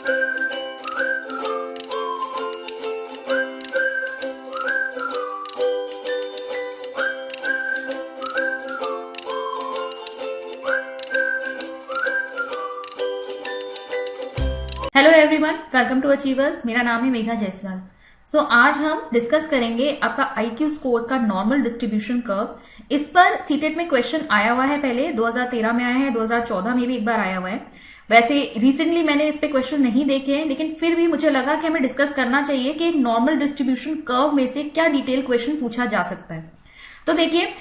Hello everyone, welcome to Achievers. मेरा नाम है मेघा जायसवाल। आज हम डिस्कस करेंगे आपका आईक्यू स्कोर का नॉर्मल डिस्ट्रीब्यूशन कर्व। इस पर सीटेट में क्वेश्चन आया हुआ है, पहले 2013 में आया है, 2014 में भी एक बार आया हुआ है। वैसे रिसेंटली मैंने इस पे क्वेश्चन नहीं देखे हैं, लेकिन फिर भी मुझे लगा कि हमें डिस्कस करना चाहिए कि एक नॉर्मल डिस्ट्रीब्यूशन कर्व में से क्या डिटेल क्वेश्चन पूछा जा सकता है। तो देखिए,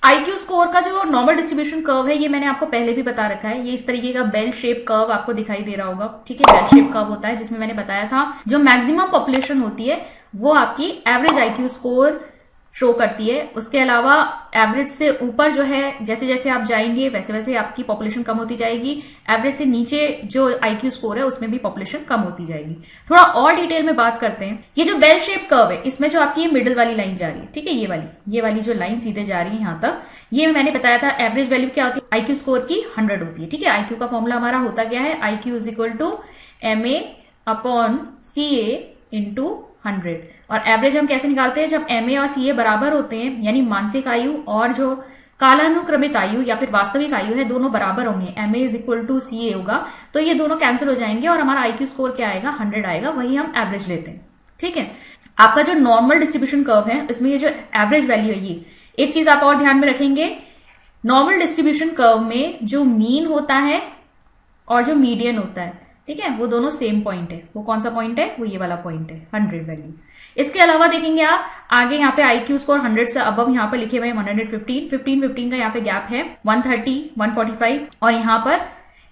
आईक्यू स्कोर का जो नॉर्मल डिस्ट्रीब्यूशन कर्व है, ये मैंने आपको पहले भी बता रखा है। ये इस तरीके का बेल शेप कर्व आपको दिखाई दे रहा होगा। ठीक है, बेल शेप कर्व होता है, जिसमें मैंने बताया था जो मैक्सिमम पॉपुलेशन होती है वो आपकी एवरेज आईक्यू स्कोर शो करती है। उसके अलावा एवरेज से ऊपर जो है, जैसे जैसे आप जाएंगे वैसे वैसे आपकी पॉपुलेशन कम होती जाएगी। एवरेज से नीचे जो आईक्यू स्कोर है उसमें भी पॉपुलेशन कम होती जाएगी। थोड़ा और डिटेल में बात करते हैं। ये जो बेल शेप कर्व है, इसमें जो आपकी मिडिल वाली लाइन जा रही है, ठीक है, ये वाली जो लाइन सीधे जा रही है यहां तक, ये मैंने बताया था एवरेज वैल्यू क्या होती है, आईक्यू स्कोर की 100 होती है। ठीक है, आईक्यू का फॉर्मूला हमारा होता क्या है, IQ is equal to MA upon CA into 100। और एवरेज हम कैसे निकालते हैं, जब MA और CA बराबर होते हैं, यानी मानसिक आयु और जो कालानुक्रमित आयु या फिर वास्तविक आयु है, दोनों बराबर होंगे, MA is equal to CA होगा, तो ये दोनों कैंसिल हो जाएंगे और हमारा आईक्यू स्कोर क्या आएगा, 100 आएगा। वही हम एवरेज लेते हैं। ठीक है, आपका जो नॉर्मल डिस्ट्रीब्यूशन कर्व है, इसमें ये जो एवरेज वैल्यू है, ये एक चीज आप और ध्यान में रखेंगे, नॉर्मल डिस्ट्रीब्यूशन कर्व में जो मीन होता है और जो मीडियन होता है, ठीक है, वो दोनों सेम पॉइंट है। वो कौन सा पॉइंट है, वो ये वाला पॉइंट है, 100 वैल्यू। इसके अलावा देखेंगे आप आगे यहाँ पे आईक्यू स्कोर 100 से अबव यहाँ पर लिखे हुए 115, 15 का यहाँ पे गैप है, 130, 145 और यहाँ पर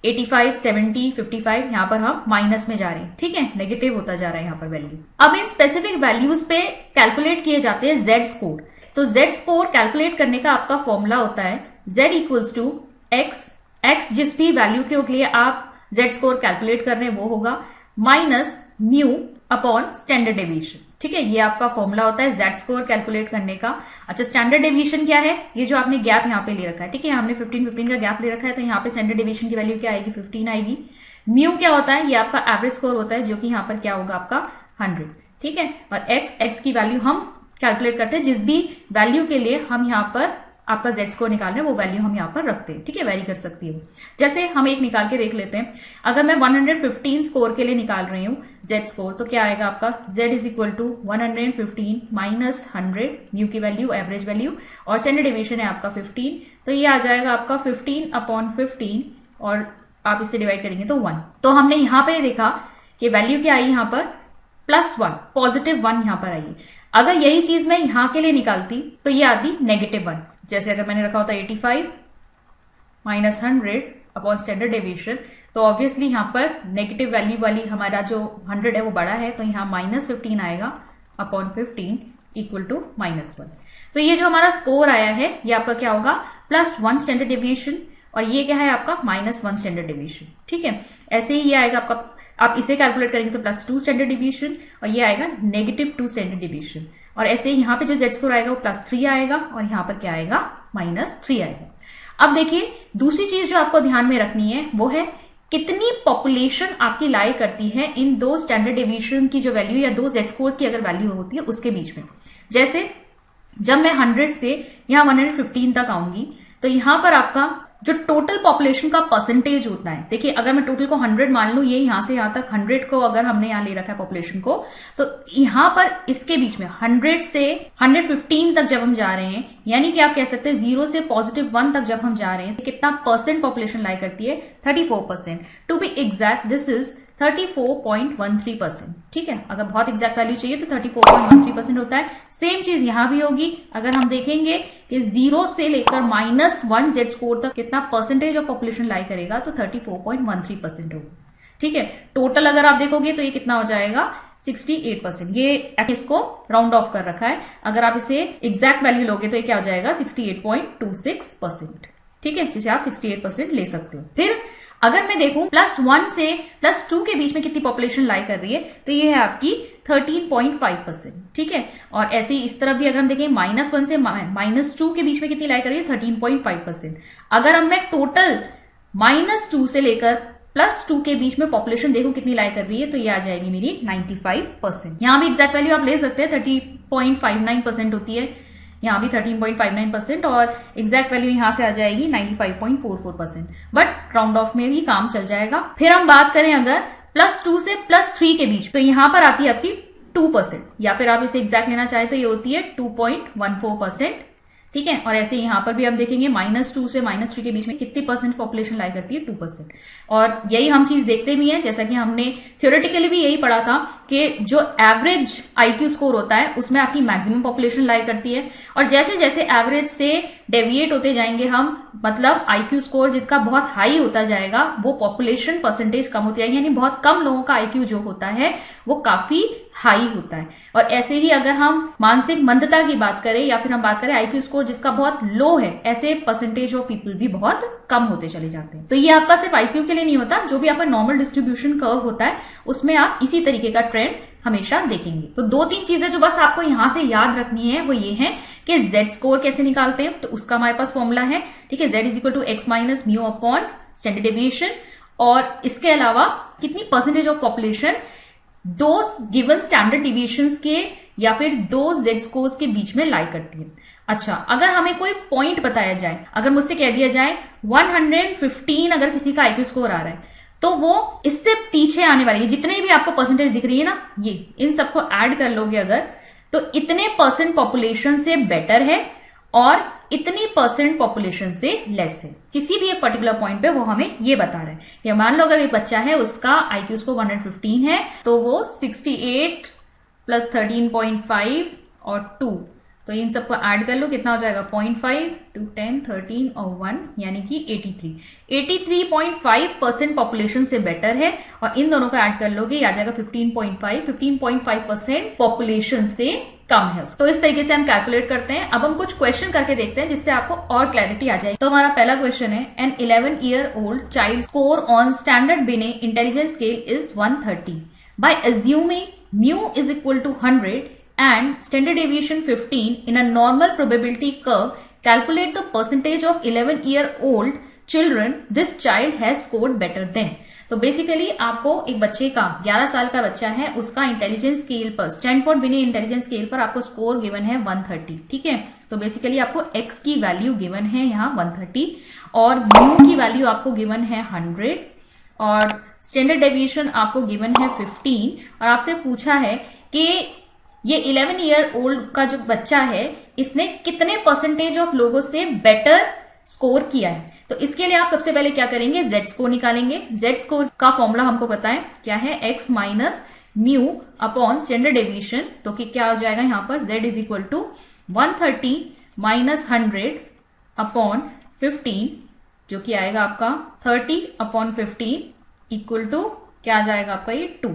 85, 70, 55, यहाँ पर हम माइनस में जा रहे हैं। ठीक है, नेगेटिव होता जा रहा है यहाँ पर वैल्यू। अब इन स्पेसिफिक वैल्यूज पे कैलकुलेट किए जाते हैं जेड स्कोर। तो जेड स्कोर कैलकुलेट करने का आपका फॉर्मूला होता है Z इक्वल्स टू एक्स जिस भी वैल्यू के लिए आप जेड स्कोर कैलकुलेट कर रहे हैं वो होगा, minus mu upon standard deviation. ठीक है, ये आपका फॉर्मूला होता है जेड स्कोर कैलकुलेट करने का। अच्छा, स्टैंडर्ड डेविएशन क्या है, ये जो आपने गैप यहाँ पे ले रखा है, ठीक है, हमने 15 का गैप ले रखा है, तो यहाँ पे स्टैंडर्ड डेविएशन की वैल्यू क्या आएगी, 15 आएगी। म्यू क्या होता है, ये आपका एवरेज स्कोर होता है, जो कि यहाँ पर क्या होगा आपका 100। ठीक है, और एक्स की वैल्यू हम कैलकुलेट करते हैं, जिस भी वैल्यू के लिए हम यहाँ पर आपका जेड स्कोर निकाल रहे हैं वो वैल्यू हम यहाँ पर रखते हैं। ठीक है, वेरी कर सकती है। जैसे हम एक निकाल के देख लेते हैं, अगर मैं 115 स्कोर के लिए निकाल रही हूँ जेड स्कोर, तो क्या आएगा आपका, Z is equal to 115 minus 100, mu की वैल्यू एवरेज वैल्यू, और स्टैंडर्ड डेविएशन है आपका 15, तो ये आ जाएगा आपका 15 अपॉन 15 और आप इससे डिवाइड करेंगे तो 1। तो हमने यहाँ पे देखा कि वैल्यू क्या आई यहाँ पर, +1, पॉजिटिव 1 यहाँ पर आई। अगर यही चीज मैं यहाँ के लिए निकालती तो ये आती -1। जैसे अगर मैंने रखा होता 85 माइनस 100 अपॉन स्टैंडर्ड डेविएशन, तो ऑब्वियसली यहाँ पर नेगेटिव वैल्यू वाली हमारा जो 100 है वो बड़ा है, तो यहाँ -15 आएगा अपॉन 15 इक्वल टू -1। तो ये जो हमारा स्कोर आया है ये आपका क्या होगा, +1 स्टैंडर्ड डेविएशन, और ये क्या है आपका -1 स्टैंडर्ड डेविएशन। ठीक है, ऐसे ही ये आएगा आपका, आप इसे कैलकुलेट करेंगे तो +2 स्टैंडर्ड डेविएशन, और ये आएगा -2 स्टैंडर्ड डेविएशन। और ऐसे ही यहाँ पे जो जेड स्कोर आएगा वो +3 आएगा, और यहाँ पर क्या आएगा, -3 आएगा। अब देखिए, दूसरी चीज जो आपको ध्यान में रखनी है वो है कितनी पॉपुलेशन आपकी लाई करती है इन दो स्टैंडर्ड डेविएशन की जो वैल्यू या दो जेड स्कोर की अगर वैल्यू होती है उसके बीच में। जैसे जब मैं 100 से यहाँ 115 तक आऊंगी, तो यहाँ पर आपका जो टोटल पॉपुलेशन का परसेंटेज होता है, देखिए अगर मैं टोटल को 100 मान लूं, ये यहां से यहां तक 100 को अगर हमने यहां ले रखा है पॉपुलेशन को, तो यहां पर इसके बीच में 100 से 115 तक जब हम जा रहे हैं, यानी कि आप कह सकते हैं 0 से +1 तक जब हम जा रहे हैं, तो कितना परसेंट पॉपुलेशन लाई करती है, 34%। To be exact this is 34.13%। ठीक है, अगर बहुत एग्जैक्ट वैल्यू चाहिए तो 34.13% होता है। सेम चीज यहां भी होगी। अगर हम देखेंगे कि 0 से लेकर -1 जेड स्कोर तक कितना परसेंटेज ऑफ पॉपुलेशन लाई करेगा, तो 34.13% होगा। ठीक है, टोटल अगर आप देखोगे तो ये कितना हो जाएगा, 68%। ये इसको राउंड ऑफ कर रखा है, अगर आप इसे एग्जैक्ट वैल्यू लोगे तो ये क्या हो जाएगा, 68.26%। ठीक है, जिसे आप 68% ले सकते हो। फिर अगर मैं देखूं +1 से +2 के बीच में कितनी पॉपुलेशन लाई कर रही है, तो ये है आपकी 13.5%। ठीक है, और ऐसे ही इस तरफ भी अगर हम देखें -1 से -2 के बीच में कितनी लाई कर रही है, 13.5%। अगर हम मैं टोटल -2 से लेकर +2 के बीच में पॉपुलेशन देखो कितनी लाई कर रही है, तो ये आ जाएगी मेरी 95%। यहाँ भी एग्जैक्ट वैल्यू आप ले सकते हैं, 30.59% होती है, यहाँ भी 13.59% और एग्जैक्ट वैल्यू यहाँ से आ जाएगी 95.44%, बट राउंड ऑफ में भी काम चल जाएगा। फिर हम बात करें अगर +2 से +3 के बीच, तो यहाँ पर आती है आपकी 2%, या फिर आप इसे एग्जैक्ट लेना चाहे तो ये होती है 2.14%, ठीक है। और ऐसे यहाँ पर भी आप देखेंगे -2 से -3 के बीच में कितनी परसेंट पॉपुलेशन लाई करती है, 2%। और यही हम चीज देखते भी हैं, जैसा कि हमने थ्योरेटिकली भी यही पढ़ा था कि जो एवरेज IQ स्कोर होता है उसमें आपकी मैक्सिमम पॉपुलेशन लाई करती है, और जैसे जैसे एवरेज से डेविएट होते जाएंगे हम, मतलब IQ स्कोर जिसका बहुत हाई होता जाएगा वो पॉपुलेशन परसेंटेज कम होती जाएगी, यानी बहुत कम लोगों का IQ जो होता है वो काफी हाई होता है। और ऐसे ही अगर हम मानसिक मंदता की बात करें या फिर हम बात करें IQ स्कोर जिसका बहुत लो है, ऐसे परसेंटेज ऑफ पीपल भी बहुत कम होते चले जाते हैं। तो ये आपका सिर्फ IQ के लिए नहीं होता, जो भी आपका नॉर्मल डिस्ट्रीब्यूशन कर्व होता है उसमें आप इसी तरीके का ट्रेंड हमेशा देखेंगे। तो 2-3 चीजें जो बस आपको यहां से याद रखनी है वो ये है कि Z स्कोर कैसे निकालते हैं, तो उसका हमारे पास फॉर्मूला है, ठीक है, Z = x - mu upon standard deviation, और इसके अलावा कितनी परसेंटेज ऑफ पॉपुलेशन दो गिवन स्टैंडर्ड डिविएशंस के या फिर दो Z स्कोर्स के बीच में लाई करती है। अच्छा, अगर हमें कोई पॉइंट बताया जाए, अगर मुझसे कह दिया जाए 115 अगर किसी का IQ स्कोर आ रहा है, तो वो इससे पीछे आने वाली जितने भी आपको परसेंटेज दिख रही है ना, ये इन सबको ऐड कर लोगे अगर, तो इतने % पॉपुलेशन से बेटर है और इतनी % पॉपुलेशन से लेस है। किसी भी एक पर्टिकुलर पॉइंट पे वो हमें ये बता रहा है कि मान लो अगर एक बच्चा है उसका IQ स्कोर 115 है, तो वो 68 + 13.5 और 2, तो इन सबको ऐड कर लो, कितना हो जाएगा 0.5 2 10 13 और 1 यानी कि 83.5% पॉपुलेशन से बेटर है, और इन दोनों को ऐड कर लोगे आ जाएगा 15.5% पॉपुलेशन से कम है। तो इस तरीके से हम कैलकुलेट करते हैं। अब हम कुछ क्वेश्चन करके देखते हैं जिससे आपको और क्लैरिटी आ जाएगी। तो हमारा पहला क्वेश्चन है, an 11-year-old child score on standard Binet intelligence scale is 130 by assuming mu = 100 and standard deviation 15 in a normal probability curve, calculate the percentage of 11-year-old children this child has scored better than। तो basically आपको एक बच्चे का 11 साल का बच्चा है, उसका इंटेलिजेंस स्केल पर, स्टैनफोर्ड बिने इंटेलिजेंस स्केल पर आपको स्कोर गिवन है 130, ठीक है। तो बेसिकली आपको x की वैल्यू गिवन है यहाँ 130 और म्यू की वैल्यू आपको गिवन है 100 और स्टैंडर्ड डेविएशन आपको गिवन है 15, और आपसे पूछा है कि ये 11-year-old का जो बच्चा है इसने कितने % ऑफ लोगों से बेटर स्कोर किया है। तो इसके लिए आप सबसे पहले क्या करेंगे, Z स्कोर निकालेंगे। Z स्कोर का फॉर्मूला हमको पता है क्या है, x - mu upon standard deviation, तो कि क्या हो जाएगा यहाँ पर Z = 130 - 100 अपॉन 15, जो कि आएगा आपका 30/15 इक्वल टू क्या आ जाएगा आपका ये 2।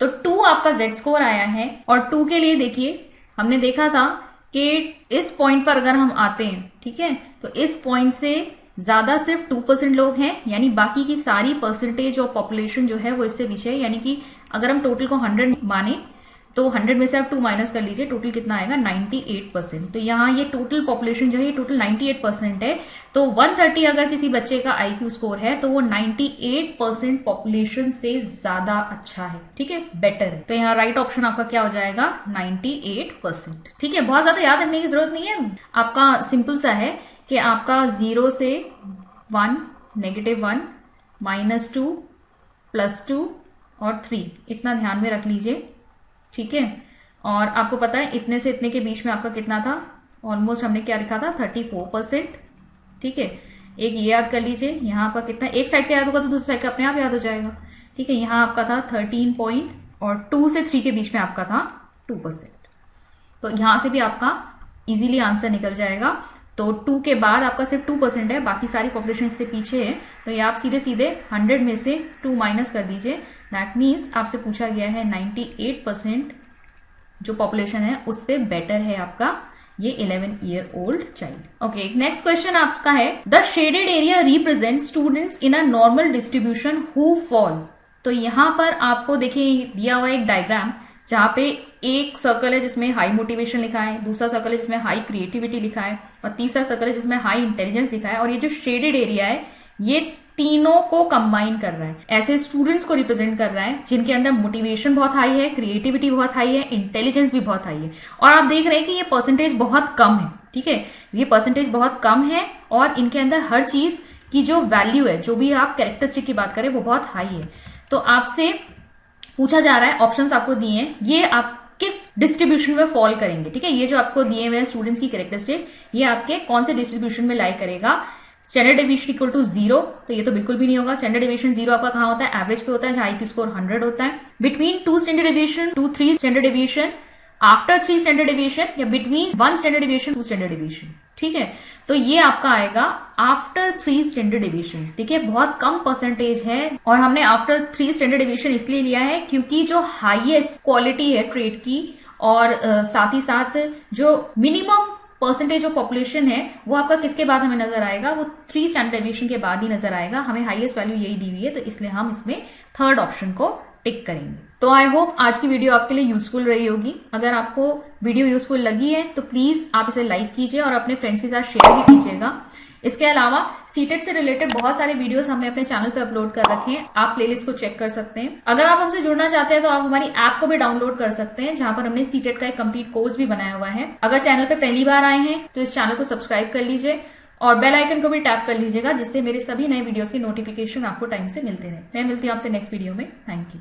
तो 2 आपका Z स्कोर आया है, और 2 के लिए देखिए हमने देखा था कि इस पॉइंट पर अगर हम आते हैं, ठीक है, तो इस पॉइंट से ज्यादा सिर्फ 2% लोग हैं, यानी बाकी की सारी परसेंटेज ऑफ पॉपुलेशन जो है वो इससे पीछे है। यानी कि अगर हम टोटल को 100 माने तो 100 में से आप 2 माइनस कर लीजिए, टोटल कितना आएगा 98%। तो यहाँ ये टोटल पॉपुलेशन जो है ये टोटल 98% है। तो 130 अगर किसी बच्चे का IQ स्कोर है तो वो 98% पॉपुलेशन से ज्यादा अच्छा है, ठीक है, बेटर है। तो यहाँ राइट ऑप्शन आपका क्या हो जाएगा 98%, ठीक है। बहुत ज्यादा याद रखने की जरूरत नहीं है, आपका सिंपल सा है कि आपका 0 से 1 -1 -2 +2 और 3 इतना ध्यान में रख लीजिए, ठीक है। और आपको पता है इतने से इतने के बीच में आपका कितना था, ऑलमोस्ट हमने क्या लिखा था 34%, ठीक है। एक ये याद कर लीजिए, यहाँ आपका कितना, एक साइड का याद होगा तो दूसरी साइड का अपने आप याद हो जाएगा, ठीक है। यहाँ आपका था 13 पॉइंट और 2 से 3 के बीच में आपका था 2%। तो यहां से भी आपका इजीली आंसर निकल जाएगा। तो 2 के बाद आपका सिर्फ 2% है, बाकी सारी पॉपुलेशन इससे पीछे है। तो ये आप सीधे सीधे 100 में से 2 माइनस कर दीजिए। दैट मीन्स आपसे पूछा गया है 98% जो पॉपुलेशन है उससे बेटर है आपका ये 11-year-old child. Okay, next question आपका है, the shaded area represent students in a normal distribution who fall. तो यहां पर आपको देखिए दिया हुआ एक डायग्राम जहां पे एक सर्कल है जिसमें हाई मोटिवेशन लिखा है, दूसरा सर्कल है जिसमें हाई क्रिएटिविटी लिखा है और तीसरा सर्कल है जिसमें हाई इंटेलिजेंस लिखा है। और ये जो शेडेड एरिया है ये तीनों को कंबाइन कर रहा है, ऐसे स्टूडेंट्स को रिप्रेजेंट कर रहा है जिनके अंदर मोटिवेशन बहुत हाई है, क्रिएटिविटी बहुत हाई है, इंटेलिजेंस भी बहुत हाई है। और आप देख रहे हैं कि ये परसेंटेज बहुत कम है, ठीक है, ये परसेंटेज बहुत कम है और इनके अंदर हर चीज की जो वैल्यू है, जो भी आप कैरेक्टरिस्टिक की बात करें, वो बहुत हाई है। तो आपसे पूछा जा रहा है, ऑप्शंस आपको दिए हैं, ये आप किस डिस्ट्रीब्यूशन में फॉल करेंगे, ठीक है, ये जो आपको दिए हुए हैं स्टूडेंट्स की कैरेक्टरिस्टिक, ये आपके कौन से डिस्ट्रीब्यूशन में लाई करेगा। स्टैंडर्ड डेविएशन इक्वल टू 0, तो ये तो बिल्कुल भी नहीं होगा। स्टैंडर्ड डेविएशन 0 आपका कहां होता है, एवरेज पे होता है, जहां IQ स्कोर 100 होता है। Between 2 standard deviation to 3 standard deviation, after 3 standard deviation, या between 1 standard deviation 2 standard deviation, ठीक है, तो ये आपका आएगा आफ्टर 3 स्टैंडर्ड डेविएशन, ठीक है, बहुत कम परसेंटेज है। और हमने आफ्टर 3 स्टैंडर्ड डेविएशन इसलिए लिया है क्योंकि जो हाईएस्ट क्वालिटी है ट्रेड की और साथ ही साथ जो मिनिमम परसेंटेज ऑफ पॉपुलेशन है वो आपका किसके बाद हमें नजर आएगा, वो 3 स्टैंडर्ड डेविएशन के बाद ही नजर आएगा। हमें हाईएस्ट वैल्यू यही दी हुई है, तो इसलिए हम इसमें थर्ड ऑप्शन को टिक करेंगे। तो आई होप आज की वीडियो आपके लिए यूजफुल रही होगी। अगर आपको वीडियो यूजफुल लगी है तो प्लीज आप इसे लाइक कीजिए और अपने फ्रेंड्स के साथ शेयर भी कीजिएगा। इसके अलावा सीटेट से रिलेटेड बहुत सारे वीडियोस हमने अपने चैनल पे अपलोड कर रखे हैं, आप प्लेलिस्ट को चेक कर सकते हैं। अगर आप हमसे जुड़ना चाहते हैं तो आप हमारी ऐप को भी डाउनलोड कर सकते हैं, जहां पर हमने सीटेट का एक कंप्लीट कोर्स भी बनाया हुआ है। अगर चैनल पे पहली बार आए हैं तो इस चैनल को सब्सक्राइब कर लीजिए और बेल आइकन को भी टैप कर लीजिएगा, जिससे मेरे सभी नए वीडियोस के नोटिफिकेशन आपको टाइम से मिलते रहे। मैं मिलती हूँ आपसे नेक्स्ट वीडियो में। Thank you.